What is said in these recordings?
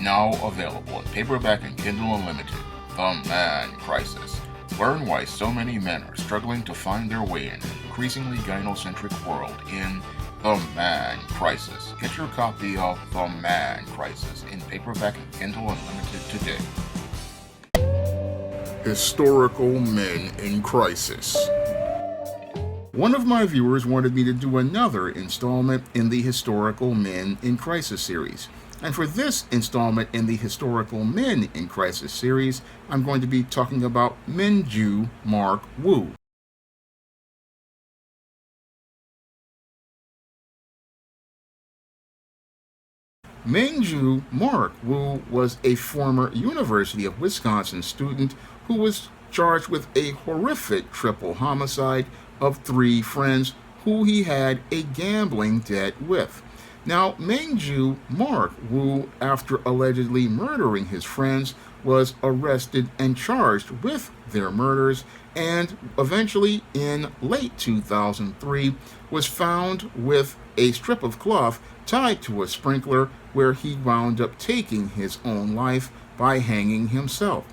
Now available in paperback and Kindle Unlimited, The Man Crisis. Learn why so many men are struggling to find their way in an increasingly gynocentric world in The Man Crisis. Get your copy of The Man Crisis in paperback and Kindle Unlimited today. Historical Men in Crisis. One of my viewers wanted me to do another installment in the Historical Men in Crisis series. And for this installment in the Historical Men in Crisis series, I'm going to be talking about Meng-Ju Mark Wu. Meng-Ju Mark Wu was a former University of Wisconsin student who was charged with a horrific triple homicide of 3 friends who he had a gambling debt with. Now, Meng-Ju Mark Wu, after allegedly murdering his friends, was arrested and charged with their murders, and eventually in late 2003 was found with a strip of cloth tied to a sprinkler where he wound up taking his own life by hanging himself.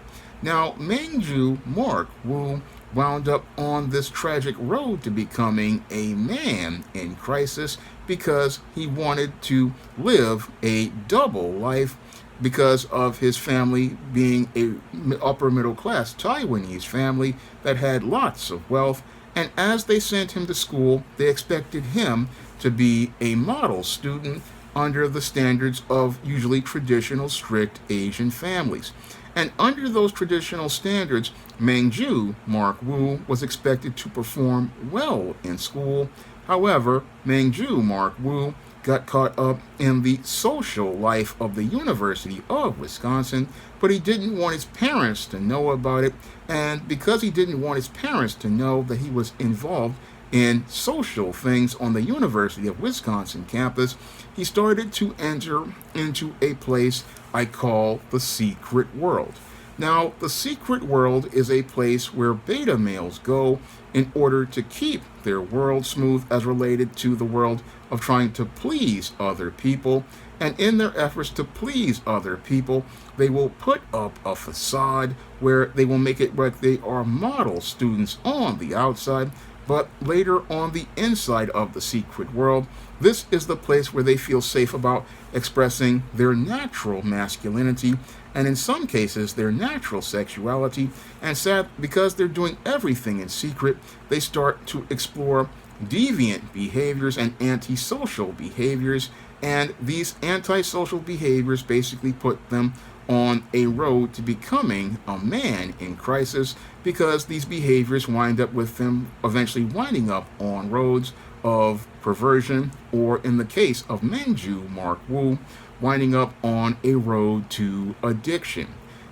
Now, Meng-Ju Mark Wu wound up on this tragic road to becoming a man in crisis because he wanted to live a double life because of his family being a upper middle class Taiwanese family that had lots of wealth, and as they sent him to school, they expected him to be a model student under the standards of usually traditional strict Asian families. And under those traditional standards, Meng-Ju Mark Wu was expected to perform well in school. However, Meng-Ju Mark Wu got caught up in the social life of the University of Wisconsin, but he didn't want his parents to know about it, and because he didn't want his parents to know that he was involved in social things on the University of Wisconsin campus, he started to enter into a place I call the secret world. Now, the secret world is a place where beta males go in order to keep their world smooth as related to the world of trying to please other people. And in their efforts to please other people, they will put up a facade where they will make it like they are model students on the outside, but later on the inside of the secret world, this is the place where they feel safe about expressing their natural masculinity and in some cases their natural sexuality, and sad because they're doing everything in secret, they start to explore deviant behaviors and antisocial behaviors, and these antisocial behaviors basically put them on a road to becoming a man in crisis, because these behaviors wind up with them eventually winding up on roads of perversion, or in the case of Meng-Ju Mark Wu, winding up on a road to addiction.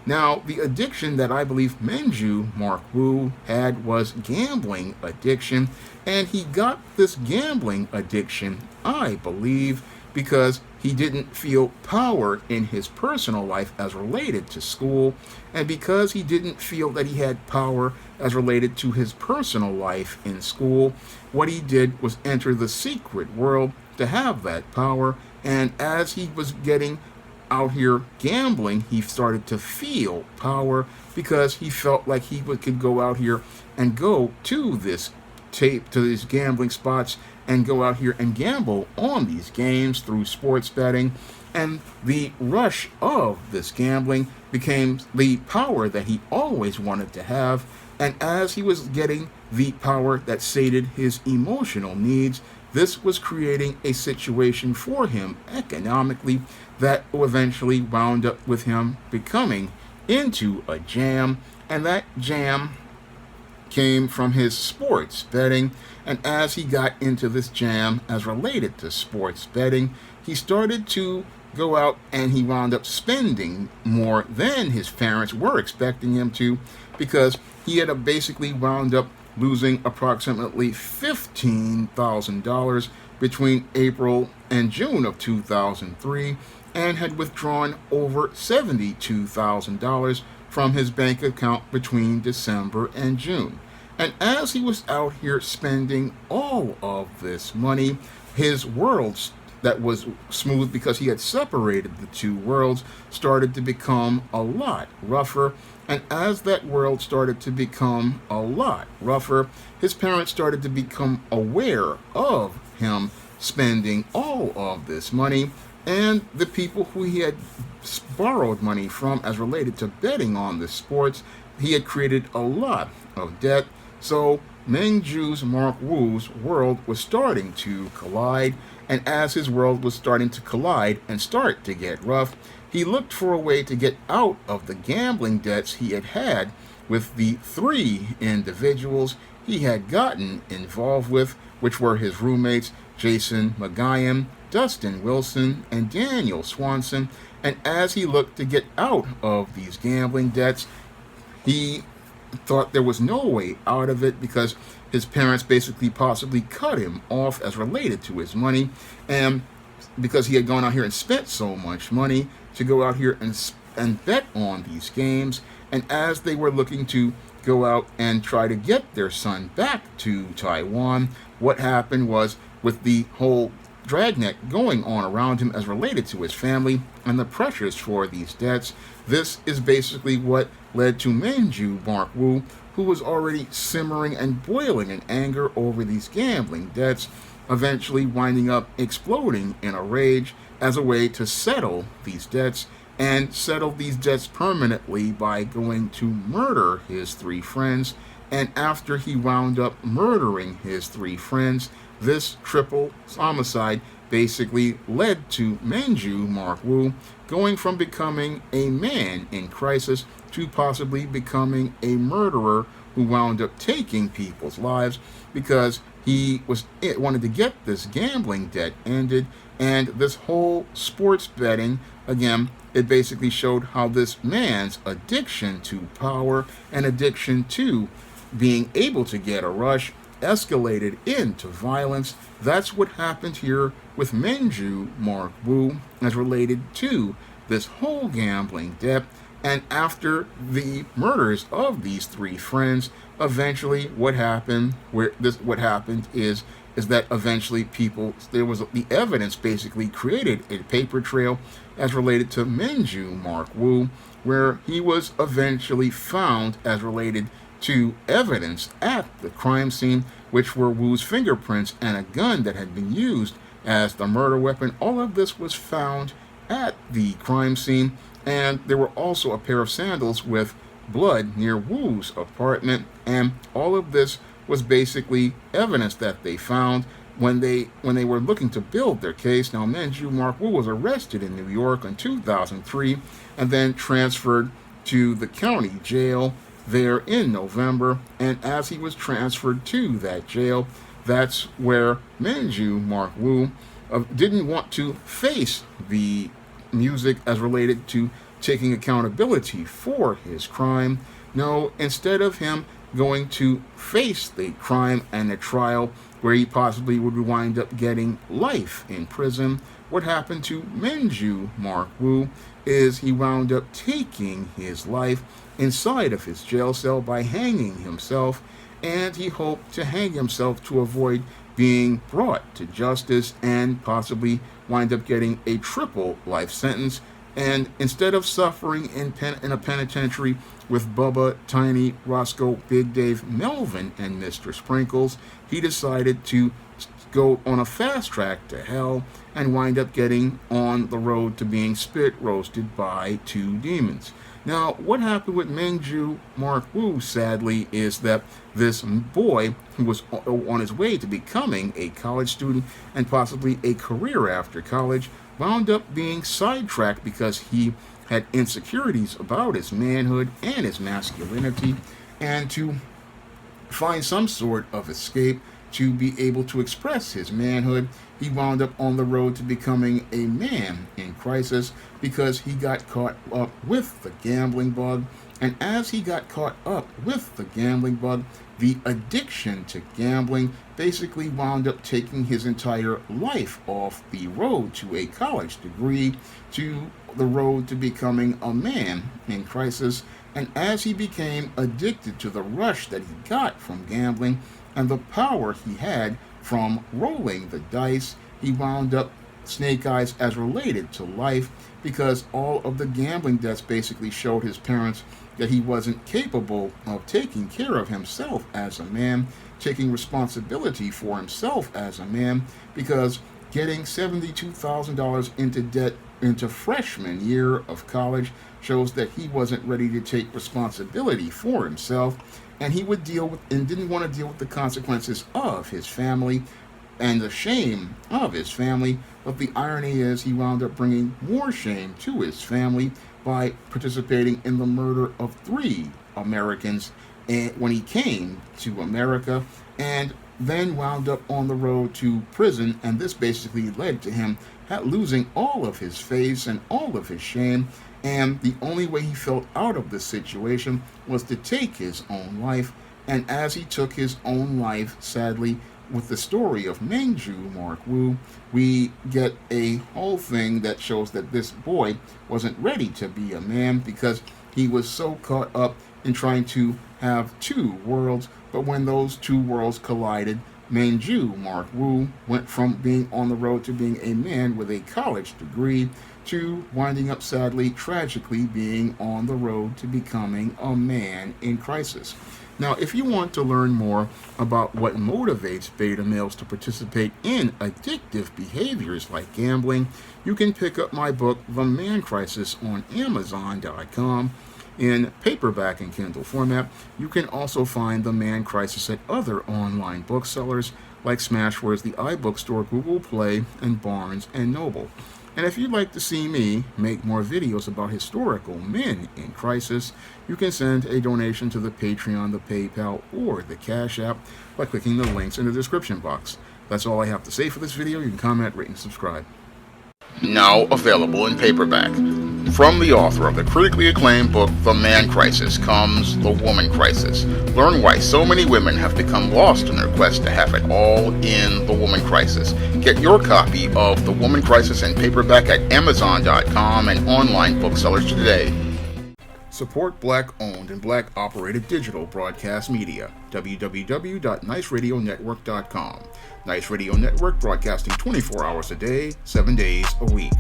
Now, the addiction that I believe Meng-Ju Mark Wu had was gambling addiction, and he got this gambling addiction, I believe, because he didn't feel power in his personal life as related to school, and because he didn't feel that he had power as related to his personal life in school, what he did was enter the secret world to have that power, and as he was getting out here gambling, he started to feel power because he felt like he could go out here and go to these gambling spots and go out here and gamble on these games through sports betting, and the rush of this gambling became the power that he always wanted to have, and as he was getting the power that sated his emotional needs, this was creating a situation for him economically that eventually wound up with him becoming into a jam, and that jam came from his sports betting. And as he got into this jam as related to sports betting, he started to go out and he wound up spending more than his parents were expecting him to, because he had basically wound up losing approximately $15,000 between April and June of 2003, and had withdrawn over $72,000 from his bank account between December and June. And as he was out here spending all of this money, his world that was smooth because he had separated the two worlds started to become a lot rougher. And as that world started to become a lot rougher, his parents started to become aware of him spending all of this money, and the people who he had borrowed money from as related to betting on the sports, he had created a lot of debt. So Meng-Ju's Mark Wu's world was starting to collide, and as his world was starting to collide and start to get rough, he looked for a way to get out of the gambling debts he had with the three individuals he had gotten involved with, which were his roommates Jason McGuyan, Dustin Wilson, and Daniel Swanson. And as he looked to get out of these gambling debts, he thought there was no way out of it because his parents basically possibly cut him off as related to his money, and because he had gone out here and spent so much money to go out here and bet on these games. And as they were looking to go out and try to get their son back to Taiwan, what happened was, with the whole dragnet going on around him as related to his family and the pressures for these debts, this is basically what led to Meng-Ju Mark Wu, who was already simmering and boiling in anger over these gambling debts, eventually winding up exploding in a rage as a way to settle these debts, and settle these debts permanently by going to murder his three friends. And after he wound up murdering his three friends, this triple homicide basically led to Meng-Ju Mark Wu going from becoming a man in crisis to possibly becoming a murderer who wound up taking people's lives because he wanted to get this gambling debt ended. And this whole sports betting, again, it basically showed how this man's addiction to power and addiction to being able to get a rush escalated into violence. That's what happened here with Meng-Ju Mark Wu as related to this whole gambling debt. And after the murders of these three friends, eventually what happened is that eventually the evidence basically created a paper trail as related to Meng-Ju Mark Wu, where he was eventually found as related to evidence at the crime scene, which were Wu's fingerprints and a gun that had been used as the murder weapon. All of this was found at the crime scene, and there were also a pair of sandals with blood near Wu's apartment, and all of this was basically evidence that they found when they were looking to build their case. Now, Meng-Ju Mark Wu was arrested in New York in 2003 and then transferred to the county jail there in November. And as he was transferred to that jail, that's where Meng-Ju Mark Wu didn't want to face the music as related to taking accountability for his crime. No, instead of him going to face the crime and the trial where he possibly would wind up getting life in prison, what happened to Meng-Ju Mark Wu is he wound up taking his life inside of his jail cell by hanging himself, and he hoped to hang himself to avoid being brought to justice and possibly wind up getting a triple life sentence. And instead of suffering in a penitentiary with Bubba, Tiny, Roscoe, Big Dave, Melvin, and Mr. Sprinkles, he decided to go on a fast track to hell and wind up getting on the road to being spit roasted by two demons. Now, what happened with Meng-Ju Mark Wu, sadly, is that this boy, who was on his way to becoming a college student and possibly a career after college, wound up being sidetracked because he had insecurities about his manhood and his masculinity, and to find some sort of escape to be able to express his manhood, he wound up on the road to becoming a man in crisis because he got caught up with the gambling bug. And as he got caught up with the gambling bug, the addiction to gambling basically wound up taking his entire life off the road to a college degree, to the road to becoming a man in crisis. And as he became addicted to the rush that he got from gambling and the power he had from rolling the dice, he wound up snake eyes as related to life, because all of the gambling debts basically showed his parents that he wasn't capable of taking care of himself as a man, taking responsibility for himself as a man, because getting $72,000 into debt into freshman year of college shows that he wasn't ready to take responsibility for himself, and he would deal with and didn't want to deal with the consequences of his family and the shame of his family. But the irony is he wound up bringing more shame to his family by participating in the murder of 3 Americans when he came to America, and then wound up on the road to prison. And this basically led to him losing all of his faith and all of his shame. And the only way he felt out of this situation was to take his own life. And as he took his own life, sadly, with the story of Meng-Ju Mark Wu, we get a whole thing that shows that this boy wasn't ready to be a man, because he was so caught up in trying to have 2 worlds. But when those 2 worlds collided, Meng-Ju Mark Wu went from being on the road to being a man with a college degree to winding up, sadly, tragically, being on the road to becoming a man in crisis. Now, if you want to learn more about what motivates beta males to participate in addictive behaviors like gambling, you can pick up my book, The Man Crisis, on Amazon.com in paperback and Kindle format. You can also find The Man Crisis at other online booksellers like Smashwords, the iBookstore, Google Play, and Barnes & Noble. And if you'd like to see me make more videos about historical men in crisis, you can send a donation to the Patreon, the PayPal, or the Cash App by clicking the links in the description box. That's all I have to say for this video. You can comment, rate, and subscribe. Now available in paperback. From the author of the critically acclaimed book, The Man Crisis, comes The Woman Crisis. Learn why so many women have become lost in their quest to have it all in The Woman Crisis. Get your copy of The Woman Crisis in paperback at Amazon.com and online booksellers today. Support Black-owned and Black-operated digital broadcast media. www.niceradionetwork.com. Nice Radio Network, broadcasting 24 hours a day, 7 days a week.